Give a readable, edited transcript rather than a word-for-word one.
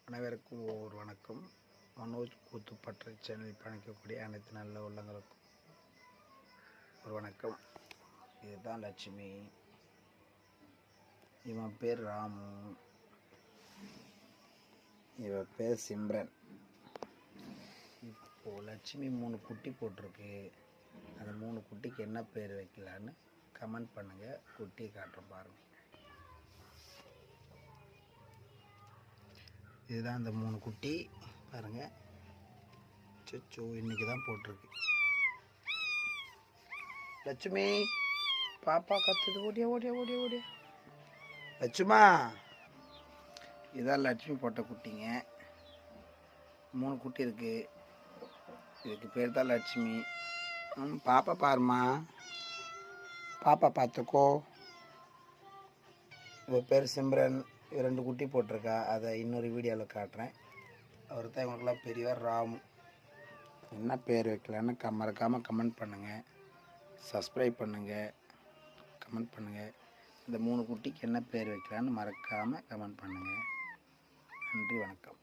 அனைவருக்கும் ஒரு வணக்கம். மனோஜ் கூத்துப்பற்றை சேனல் பணிக்கக்கூடிய அனைத்து நல்ல உள்ளங்களுக்கும் ஒரு வணக்கம். இதுதான் லட்சுமி, இவன் பேர் ராமு, இவன் பேர் சிம்ரன். இப்போது லட்சுமி 3 குட்டி போட்டிருக்கு. அந்த 3 குட்டிக்கு என்ன பேர் வைக்கலான்னு கமெண்ட் பண்ணுங்கள். குட்டியை காட்டுறேன் பாருங்கள். இதுதான் அந்த 3 குட்டி பாருங்கள். சச்சோ, இன்னைக்கு தான் போட்டிருக்கு. லட்சுமி பாப்பா கத்துது, ஓடியா ஓடியா ஓடியா ஓடியா. லட்சுமா, இதான் லட்சுமி போட்ட குட்டிங்க. 3 குட்டி இருக்கு. இதுக்கு பேர் தான் லட்சுமி. பாப்பா பாருமா, பாப்பா பார்த்துக்கோ. இவ பேர் சிம்ரன். 2 குட்டி போட்டிருக்கா. அதை இன்னொரு வீடியோவில் காட்டுறேன். அவர் தான் இவங்களுக்கெல்லாம் பெரியவர் ராமு. என்ன பேர் வைக்கலான்னு மறக்காமல் கமெண்ட் பண்ணுங்கள். சப்ஸ்கிரைப் பண்ணுங்கள், கமெண்ட் பண்ணுங்கள். இந்த 3 குட்டிக்கு என்ன பேர் வைக்கலான்னு மறக்காமல் கமெண்ட் பண்ணுங்கள். நன்றி, வணக்கம்.